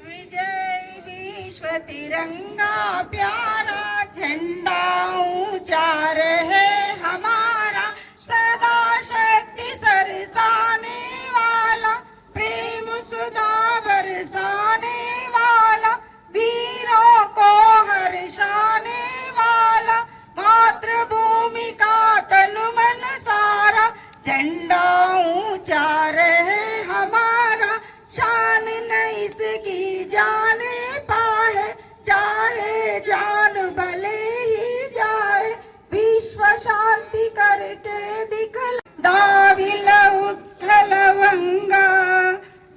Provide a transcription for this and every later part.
विजय विश्व तिरंगा प्यारा झंडा ऊंचा रहे हमारा, सदा शक्ति सरसाने वाला, प्रेम सुधा बरसाने वाला, वीरों को हर्षाने वाला, मातृभूमि का तन मन सारा, झंडा ऊंचा रहे हमारा, शान नहीं इसकी जाने पाए, चाहे जान भले ही जाए, विश्व शांति करके दिखला, दाविल उत्कल वंगा,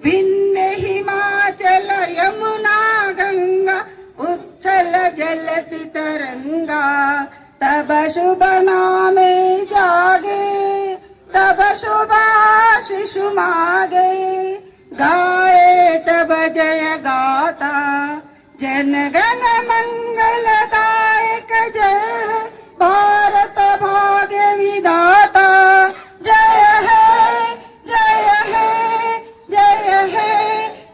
भिन्न हिमाचल यमुना गंगा, उच्छल जल सितरंगा, तब शुभ नामे जागे, तब शुभ शिशु मागे, गाए तब जय गाता, जन गण मंगलदायक जय, भारत भाग्य विधाता, जय है जय है जय है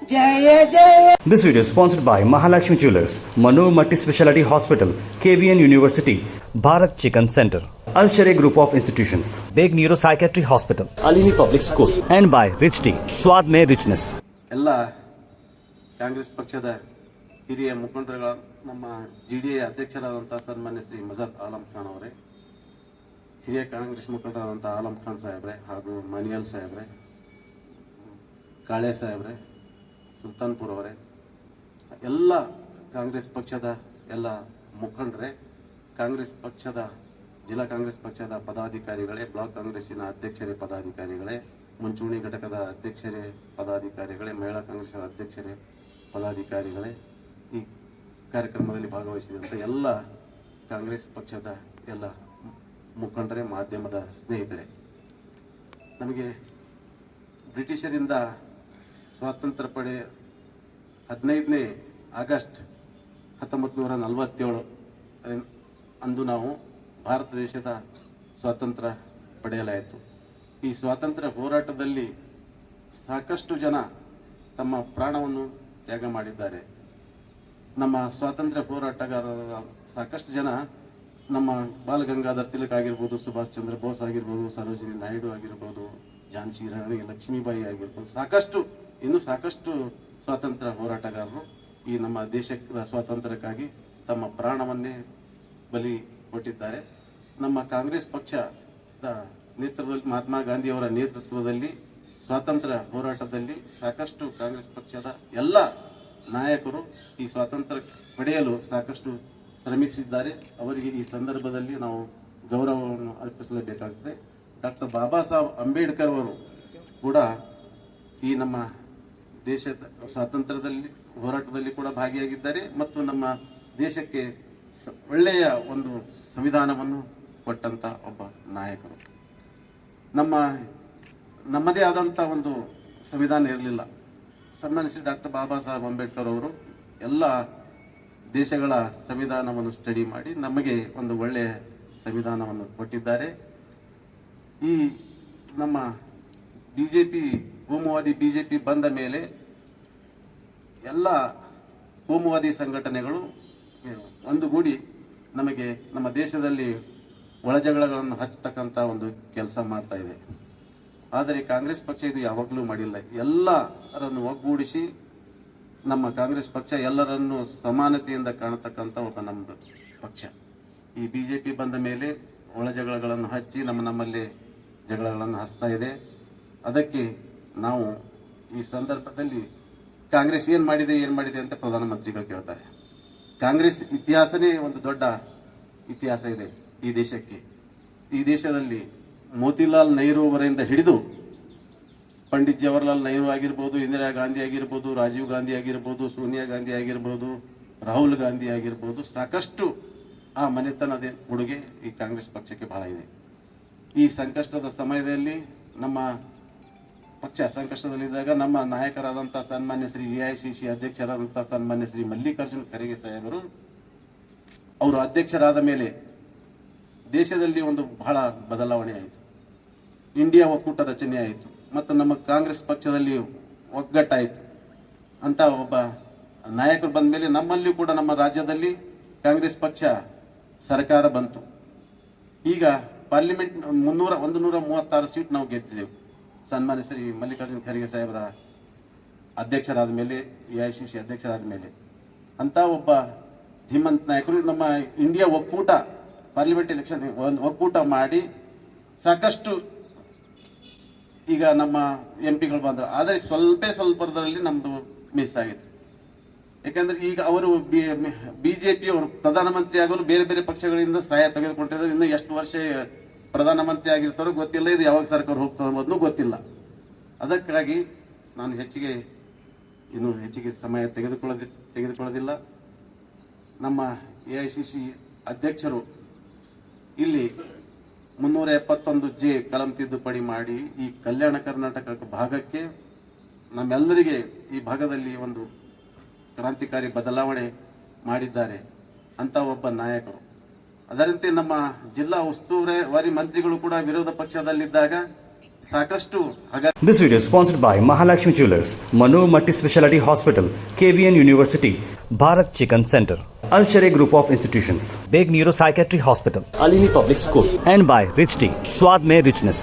जय जय। This video is sponsored by Mahalakshmi Jewelers, Manu Multi Speciality Hospital, KBN University, Bharat Chicken Center, Al Sharia Group of Institutions, Beg Neuro Psychiatry Hospital, Alimi Public School, and by Rich Tea, Swad Mein Richness. ಎಲ್ಲ ಕಾಂಗ್ರೆಸ್ ಪಕ್ಷದ ಹಿರಿಯ ಮುಖಂಡರುಗಳ ನಮ್ಮ GDA ಅಧ್ಯಕ್ಷರಾದಂಥ ಸನ್ಮಾನ್ಯ ಶ್ರೀ ಮಜದ್ ಆಲಂ ಖಾನ್ ಅವರೇ, ಹಿರಿಯ ಕಾಂಗ್ರೆಸ್ ಮುಖಂಡರಾದಂಥ ಆಲಂ ಖಾನ್ ಸಾಹೇಬ್ರೆ ಹಾಗೂ ಮನಿಯಲ್ ಸಾಹೇಬ್ರೆ, ಕಾಳೆ ಸಾಹೇಬ್ರೆ, ಸುಲ್ತಾನ್ಪುರ್ ಅವರೇ, ಎಲ್ಲ ಕಾಂಗ್ರೆಸ್ ಪಕ್ಷದ ಎಲ್ಲ ಮುಖಂಡರೇ, ಕಾಂಗ್ರೆಸ್ ಪಕ್ಷದ ಜಿಲ್ಲಾ ಕಾಂಗ್ರೆಸ್ ಪಕ್ಷದ ಪದಾಧಿಕಾರಿಗಳೇ, ಬ್ಲಾಕ್ ಕಾಂಗ್ರೆಸ್ಸಿನ ಅಧ್ಯಕ್ಷರೇ ಪದಾಧಿಕಾರಿಗಳೇ, ಮುಂಚೂಣಿ ಘಟಕದ ಅಧ್ಯಕ್ಷರೇ ಪದಾಧಿಕಾರಿಗಳೇ, ಮಹಿಳಾ ಕಾಂಗ್ರೆಸ್ನ ಅಧ್ಯಕ್ಷರೇ ಪದಾಧಿಕಾರಿಗಳೇ, ಈ ಕಾರ್ಯಕ್ರಮದಲ್ಲಿ ಭಾಗವಹಿಸಿದಂಥ ಎಲ್ಲ ಕಾಂಗ್ರೆಸ್ ಪಕ್ಷದ ಎಲ್ಲ ಮುಖಂಡರೇ, ಮಾಧ್ಯಮದ ಸ್ನೇಹಿತರೆ, ನಮಗೆ ಬ್ರಿಟಿಷರಿಂದ ಸ್ವಾತಂತ್ರ್ಯ ಪಡೆ 15ನೇ ಆಗಸ್ಟ್ 1947 ಅಂದು ನಾವು ಭಾರತ ದೇಶದ ಸ್ವಾತಂತ್ರ್ಯ ಪಡೆಯಲಾಯಿತು. ಈ ಸ್ವಾತಂತ್ರ್ಯ ಹೋರಾಟದಲ್ಲಿ ಸಾಕಷ್ಟು ಜನ ತಮ್ಮ ಪ್ರಾಣವನ್ನು ತ್ಯಾಗ ಮಾಡಿದ್ದಾರೆ. ನಮ್ಮ ಸ್ವಾತಂತ್ರ್ಯ ಹೋರಾಟಗಾರರ ಸಾಕಷ್ಟು ಜನ ನಮ್ಮ ಬಾಲಗಂಗಾಧರ್ ತಿಲಕ್ ಆಗಿರ್ಬೋದು, ಸುಭಾಷ್ ಚಂದ್ರ ಬೋಸ್ ಆಗಿರ್ಬೋದು, ಸರೋಜಿನಿ ನಾಯ್ಡು ಆಗಿರ್ಬೋದು, ಝಾನ್ಸಿ ರಾಣಿ ಲಕ್ಷ್ಮೀಬಾಯಿ ಆಗಿರ್ಬೋದು, ಇನ್ನೂ ಸಾಕಷ್ಟು ಸ್ವಾತಂತ್ರ್ಯ ಹೋರಾಟಗಾರರು ಈ ನಮ್ಮ ದೇಶದ ಸ್ವಾತಂತ್ರ್ಯಕ್ಕಾಗಿ ತಮ್ಮ ಪ್ರಾಣವನ್ನೇ ಬಲಿ ಕೊಟ್ಟಿದ್ದಾರೆ. ನಮ್ಮ ಕಾಂಗ್ರೆಸ್ ಪಕ್ಷದ ನೇತೃತ್ವದಲ್ಲಿ, ಮಹಾತ್ಮ ಗಾಂಧಿಯವರ ನೇತೃತ್ವದಲ್ಲಿ ಸ್ವಾತಂತ್ರ್ಯ ಹೋರಾಟದಲ್ಲಿ ಸಾಕಷ್ಟು ಕಾಂಗ್ರೆಸ್ ಪಕ್ಷದ ಎಲ್ಲ ನಾಯಕರು ಈ ಸ್ವಾತಂತ್ರ್ಯ ಪಡೆಯಲು ಸಾಕಷ್ಟು ಶ್ರಮಿಸಿದ್ದಾರೆ. ಅವರಿಗೆ ಈ ಸಂದರ್ಭದಲ್ಲಿ ನಾವು ಗೌರವವನ್ನು ಅರ್ಪಿಸಲೇಬೇಕಾಗುತ್ತದೆ. ಡಾಕ್ಟರ್ ಬಾಬಾ ಸಾಹೇಬ್ ಅಂಬೇಡ್ಕರ್ ಅವರು ಕೂಡ ಈ ನಮ್ಮ ದೇಶದ ಸ್ವಾತಂತ್ರ್ಯದಲ್ಲಿ ಹೋರಾಟದಲ್ಲಿ ಕೂಡ ಭಾಗಿಯಾಗಿದ್ದಾರೆ ಮತ್ತು ನಮ್ಮ ದೇಶಕ್ಕೆ ಒಳ್ಳೆಯ ಒಂದು ಸಂವಿಧಾನವನ್ನು ಕೊಟ್ಟಂತ ಒಬ್ಬ ನಾಯಕರು. ನಮ್ಮದೇ ಆದಂಥ ಒಂದು ಸಂವಿಧಾನ ಇರಲಿಲ್ಲ. ಸನ್ಮಾನಿಸಿ ಡಾಕ್ಟರ್ ಬಾಬಾ ಸಾಹೇಬ್ ಅಂಬೇಡ್ಕರ್ ಅವರು ಎಲ್ಲ ದೇಶಗಳ ಸಂವಿಧಾನವನ್ನು ಸ್ಟಡಿ ಮಾಡಿ ನಮಗೆ ಒಂದು ಒಳ್ಳೆಯ ಸಂವಿಧಾನವನ್ನು ಕೊಟ್ಟಿದ್ದಾರೆ. ಈ ನಮ್ಮ ಕೋಮುವಾದಿ ಬಿಜೆಪಿ ಬಂದ ಮೇಲೆ ಎಲ್ಲ ಕೋಮುವಾದಿ ಸಂಘಟನೆಗಳು ಒಂದುಗೂಡಿ ನಮಗೆ ನಮ್ಮ ದೇಶದಲ್ಲಿ ಒಳಜಗಳಗಳನ್ನು ಹಚ್ಚತಕ್ಕಂಥ ಒಂದು ಕೆಲಸ ಮಾಡ್ತಾ ಇದೆ. ಆದರೆ ಕಾಂಗ್ರೆಸ್ ಪಕ್ಷ ಇದು ಯಾವಾಗಲೂ ಮಾಡಿಲ್ಲ. ಎಲ್ಲರನ್ನು ಒಗ್ಗೂಡಿಸಿ ನಮ್ಮ ಕಾಂಗ್ರೆಸ್ ಪಕ್ಷ ಎಲ್ಲರನ್ನು ಸಮಾನತೆಯಿಂದ ಕಾಣತಕ್ಕಂಥ ಒಬ್ಬ ನಮ್ಮದು ಪಕ್ಷ. ಈ ಬಿಜೆಪಿ ಬಂದ ಮೇಲೆ ಒಳಜಗಳಗಳನ್ನು ಹಚ್ಚಿ ನಮ್ಮಲ್ಲಿ ಜಗಳಗಳನ್ನು ಹಚ್ತಾ ಇದೆ. ಅದಕ್ಕೆ ನಾವು ಈ ಸಂದರ್ಭದಲ್ಲಿ ಕಾಂಗ್ರೆಸ್ ಏನು ಮಾಡಿದೆ ಅಂತ ಪ್ರಧಾನಮಂತ್ರಿಗಳು ಕೇಳ್ತಾರೆ. ಕಾಂಗ್ರೆಸ್ ಇತಿಹಾಸನೇ ಒಂದು ದೊಡ್ಡ ಇತಿಹಾಸ ಇದೆ ಈ ದೇಶಕ್ಕೆ. ಈ ದೇಶದಲ್ಲಿ ಮೋತಿಲಾಲ್ ನೆಹರು ಅವರಿಂದ ಹಿಡಿದು ಪಂಡಿತ್ ಜವಾಹರ್ಲಾಲ್ ನೆಹರು ಆಗಿರ್ಬೋದು, ಇಂದಿರಾ ಗಾಂಧಿ ಆಗಿರ್ಬೋದು, ರಾಜೀವ್ ಗಾಂಧಿ ಆಗಿರ್ಬೋದು, ಸೋನಿಯಾ ಗಾಂಧಿ ಆಗಿರ್ಬೋದು, ರಾಹುಲ್ ಗಾಂಧಿ ಆಗಿರ್ಬೋದು, ಸಾಕಷ್ಟು ಆ ಮನೆತನದ ಕೊಡುಗೆ ಈ ಕಾಂಗ್ರೆಸ್ ಪಕ್ಷಕ್ಕೆ ಬಹಳ ಇದೆ. ಈ ಸಂಕಷ್ಟದ ಸಮಯದಲ್ಲಿ ನಮ್ಮ ಪಕ್ಷ ಸಂಕಷ್ಟದಲ್ಲಿದ್ದಾಗ ನಮ್ಮ ನಾಯಕರಾದಂಥ ಸನ್ಮಾನ್ಯ ಶ್ರೀ AICC ಅಧ್ಯಕ್ಷರಾದಂಥ ಸನ್ಮಾನ್ಯ ಶ್ರೀ ಮಲ್ಲಿಕಾರ್ಜುನ್ ಖರ್ಗೆ ಸಾಹೇಬರು ಅವರು ಅಧ್ಯಕ್ಷರಾದ ಮೇಲೆ ದೇಶದಲ್ಲಿ ಒಂದು ಬಹಳ ಬದಲಾವಣೆ ಆಯಿತು. ಇಂಡಿಯಾ ಒಕ್ಕೂಟ ರಚನೆ ಆಯಿತು ಮತ್ತು ನಮ್ಮ ಕಾಂಗ್ರೆಸ್ ಪಕ್ಷದಲ್ಲಿ ಒಗ್ಗಟ್ಟಾಯಿತು. ಅಂತ ಒಬ್ಬ ನಾಯಕರು ಬಂದ ಮೇಲೆ ನಮ್ಮಲ್ಲಿಯೂ ಕೂಡ ನಮ್ಮ ರಾಜ್ಯದಲ್ಲಿ ಕಾಂಗ್ರೆಸ್ ಪಕ್ಷ ಸರ್ಕಾರ ಬಂತು. ಈಗ ಪಾರ್ಲಿಮೆಂಟ್ 136 ಸೀಟ್ ನಾವು ಗೆದ್ದಿದ್ದೆವು. ಸನ್ಮಾನ್ಯ ಶ್ರೀ ಮಲ್ಲಿಕಾರ್ಜುನ ಖರ್ಗೆ ಸಾಹೇಬರ ಅಧ್ಯಕ್ಷರಾದ ಮೇಲೆ, AICC ಅಧ್ಯಕ್ಷರಾದ ಮೇಲೆ ಅಂತ ಒಬ್ಬ ಧೀಮಂತ ನಾಯಕರು ನಮ್ಮ ಇಂಡಿಯಾ ಒಕ್ಕೂಟ ಪಾರ್ಲಿಮೆಂಟ್ ಎಲೆಕ್ಷನ್ ಒಕ್ಕೂಟ ಮಾಡಿ ಸಾಕಷ್ಟು ಈಗ ನಮ್ಮ MP ಗಳು ಬಂದರು. ಆದರೆ ಸ್ವಲ್ಪದರಲ್ಲಿ ನಮ್ಮದು ಮಿಸ್ ಆಗಿದೆ. ಯಾಕಂದ್ರೆ ಈಗ ಅವರು ಬಿಜೆಪಿ ಅವರು ಪ್ರಧಾನಮಂತ್ರಿ ಆಗಲು ಬೇರೆ ಬೇರೆ ಪಕ್ಷಗಳಿಂದ ಸಹಾಯ ತೆಗೆದುಕೊಂಡಿದ್ದಾರೆ. ಇನ್ನು ಎಷ್ಟು ವರ್ಷ ಪ್ರಧಾನಮಂತ್ರಿ ಆಗಿರ್ತಾರೋ ಗೊತ್ತಿಲ್ಲ, ಇದು ಯಾವಾಗ ಸರ್ಕಾರ ಹೋಗ್ತದೆ ಅನ್ನೋದು ಗೊತ್ತಿಲ್ಲ. ಅದಕ್ಕಾಗಿ ನಾನು ಇನ್ನು ಹೆಚ್ಚಿಗೆ ಸಮಯ ತೆಗೆದುಕೊಳ್ಳೋದಿಲ್ಲ. ನಮ್ಮ AICC ಅಧ್ಯಕ್ಷರು ಇಲ್ಲಿ 371J ಕಲಂ ತಿದ್ದುಪಡಿ ಮಾಡಿ ಈ ಕಲ್ಯಾಣ ಕರ್ನಾಟಕ ಭಾಗಕ್ಕೆ ನಮ್ಮೆಲ್ಲರಿಗೆ ಈ ಭಾಗದಲ್ಲಿ ಒಂದು ಕ್ರಾಂತಿಕಾರಿ ಬದಲಾವಣೆ ಮಾಡಿದ್ದಾರೆ ಅಂತ ಒಬ್ಬ ನಾಯಕರು. ಅದರಂತೆ ನಮ್ಮ ಜಿಲ್ಲಾ ಉಸ್ತುವಾರಿ ಮಂತ್ರಿಗಳು ಕೂಡ ವಿರೋಧ ಪಕ್ಷದಲ್ಲಿದ್ದಾಗ ಸಾಕಷ್ಟು This video is sponsored by Mahalakshmi Jewelers, Manu Multi Speciality Hospital, KBN University, Bharat Chicken Center, Al Sharia Group of Institutions, Beg Neuropsychiatry Hospital, Alimi Public School, and by Rich Tea, Swad Mein Richness.